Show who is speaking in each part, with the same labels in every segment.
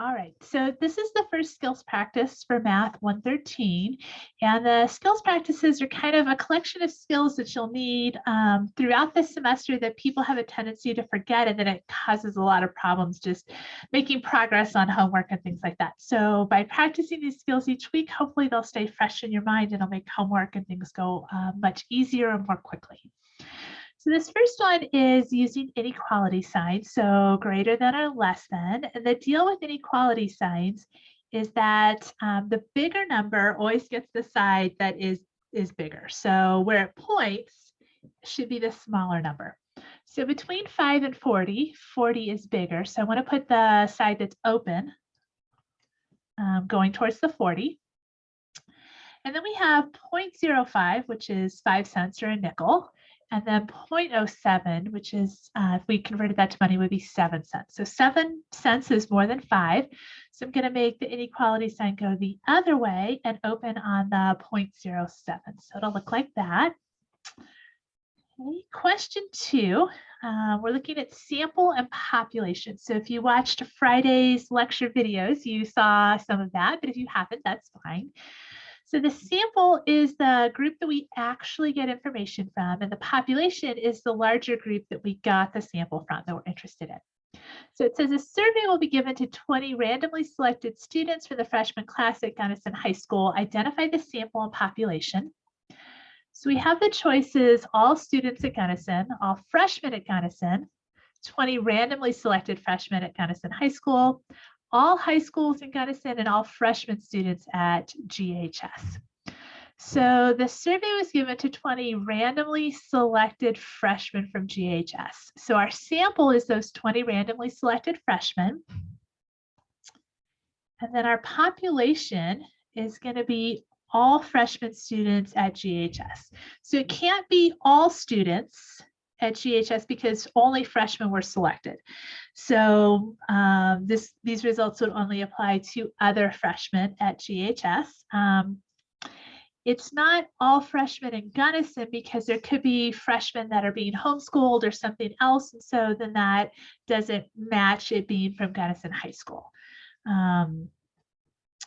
Speaker 1: All right, so this is the first skills practice for Math 113. And the skills practices are kind of a collection of skills that you'll need throughout the semester that people have a tendency to forget, and then it causes a lot of problems just making progress on homework and things like that. So by practicing these skills each week, hopefully they'll stay fresh in your mind and it'll make homework and things go much easier and more quickly. So this first one is using inequality signs, so greater than or less than. And the deal with inequality signs is that the bigger number always gets the side that is bigger. So where it points should be the smaller number. So between 5 and 40, 40 is bigger. So I want to put the side that's open going towards the 40. And then we have 0.05, which is 5 cents or a nickel. And then 0.07, which is, if we converted that to money, would be 7 cents. So 7 cents is more than 5. So I'm going to make the inequality sign go the other way and open on the 0.07. So it'll look like that. Okay. Question 2, we're looking at sample and population. So if you watched Friday's lecture videos, you saw some of that, but if you haven't, that's fine. So the sample is the group that we actually get information from, and the population is the larger group that we got the sample from that we're interested in. So it says a survey will be given to 20 randomly selected students from the freshman class at Gunnison High School. Identify the sample and population. So we have the choices: all students at Gunnison, all freshmen at Gunnison, 20 randomly selected freshmen at Gunnison High School, all high schools in Gunnison, and all freshman students at GHS. So the survey was given to 20 randomly selected freshmen from GHS. So our sample is those 20 randomly selected freshmen. And then our population is going to be all freshman students at GHS. So it can't be all students at GHS because only freshmen were selected. So these results would only apply to other freshmen at GHS. It's not all freshmen in Gunnison because there could be freshmen that are being homeschooled or something else. And so then that doesn't match it being from Gunnison High School.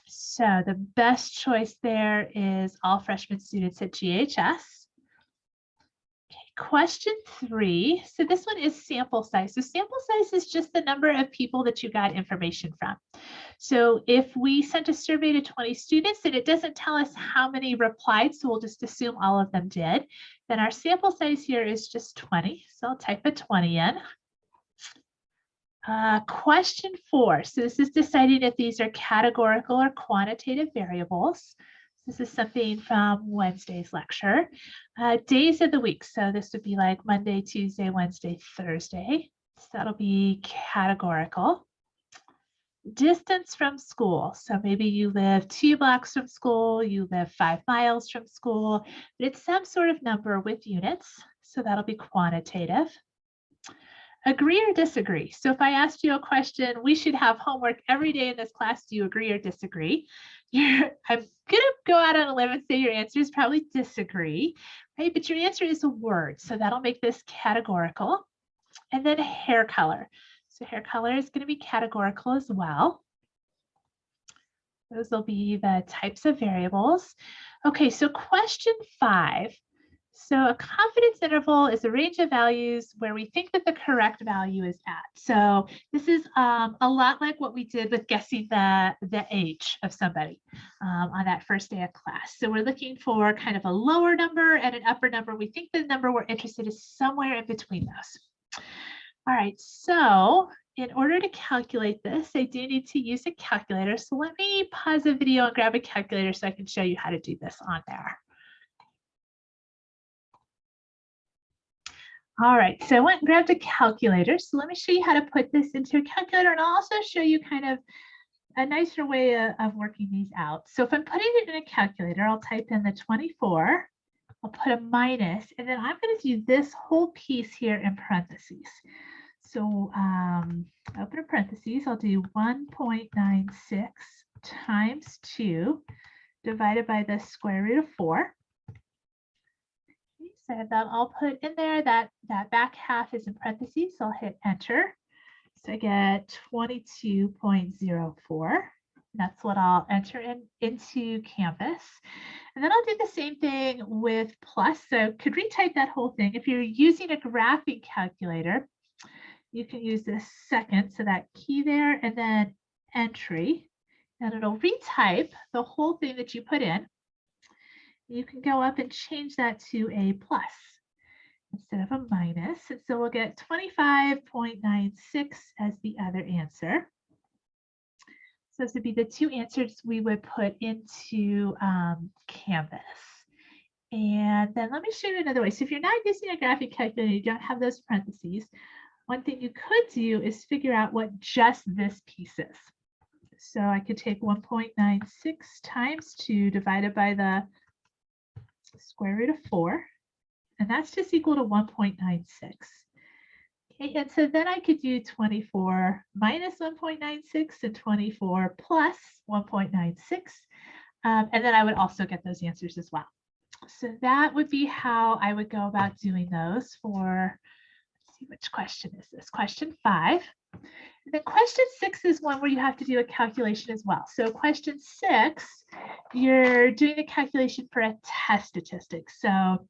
Speaker 1: So the best choice there is all freshman students at GHS. Question 3, so this one is sample size. So sample size is just the number of people that you got information from. So if we sent a survey to 20 students and it doesn't tell us how many replied, so we'll just assume all of them did, then our sample size here is just 20. So I'll type a 20 in. Question 4, so this is deciding if these are categorical or quantitative variables. This is something from Wednesday's lecture. Days of the week. So this would be like Monday, Tuesday, Wednesday, Thursday. So that'll be categorical. Distance from school. So maybe you live 2 blocks from school, you live 5 miles from school, but it's some sort of number with units. So that'll be quantitative. Agree or disagree. So if I asked you a question, we should have homework every day in this class. Do you agree or disagree? I'm going to go out on a limb and say your answer is probably disagree, right? But your answer is a word. So that'll make this categorical. And then hair color. So hair color is going to be categorical as well. Those will be the types of variables. Okay, so question 5. So a confidence interval is a range of values where we think that the correct value is at. So this is a lot like what we did with guessing the age of somebody on that first day of class. So we're looking for kind of a lower number and an upper number. We think the number we're interested in is somewhere in between those. All right, so in order to calculate this, I do need to use a calculator. So let me pause the video and grab a calculator so I can show you how to do this on there. All right, so I went and grabbed a calculator. So let me show you how to put this into a calculator, and I'll also show you kind of a nicer way of working these out. So if I'm putting it in a calculator, I'll type in the 24, I'll put a minus, and then I'm going to do this whole piece here in parentheses. So open a parentheses, I'll do 1.96 times 2 divided by the square root of 4. So that I'll put in there that back half is in parentheses, so I'll hit enter. So I get 22.04. That's what I'll enter into Canvas. And then I'll do the same thing with plus. So could retype that whole thing. If you're using a graphing calculator, you can use this second, so that key there, and then entry, and it'll retype the whole thing that you put in. You can go up and change that to a plus instead of a minus. And so we'll get 25.96 as the other answer. So this would be the two answers we would put into Canvas. And then let me show you another way. So if you're not using a graphic calculator, you don't have those parentheses, one thing you could do is figure out what just this piece is. So I could take 1.96 times 2 divided by the square root of 4, and that's just equal to 1.96. Okay, and so then I could do 24 minus 1.96 and 24 plus 1.96, and then I would also get those answers as well. So that would be how I would go about doing those for, let's see, which question is this? Question 5. And then question 6 is one where you have to do a calculation as well. So question 6, you're doing a calculation for a test statistic. So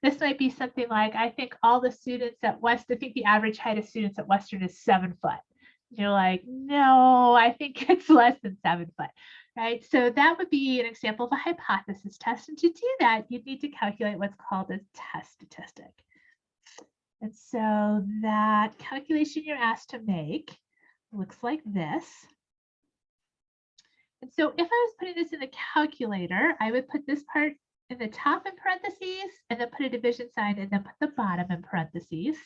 Speaker 1: this might be something like, I think all the students at West, I think the average height of students at Western is 7 foot. You're like, no, I think it's less than 7 foot, right? So that would be an example of a hypothesis test. And to do that, you'd need to calculate what's called a test statistic. And so that calculation you're asked to make looks like this. And so if I was putting this in the calculator, I would put this part in the top in parentheses and then put a division sign and then put the bottom in parentheses.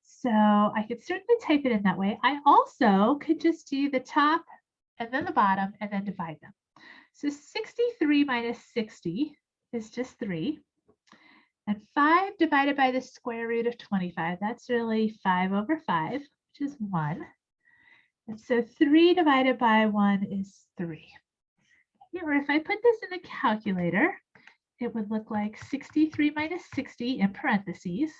Speaker 1: So I could certainly type it in that way. I also could just do the top and then the bottom and then divide them. So 63 minus 60 is just 3. And 5 divided by the square root of 25, that's really 5 over 5, which is 1. And so 3 divided by 1 is 3. Or if I put this in the calculator, it would look like 63 minus 60 in parentheses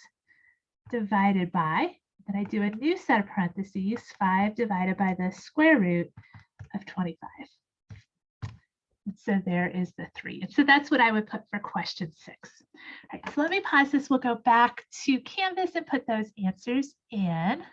Speaker 1: divided by, then I do a new set of parentheses, 5 divided by the square root of 25. And so there is the 3. And so that's what I would put for question 6. All right, so let me pause this. We'll go back to Canvas and put those answers in.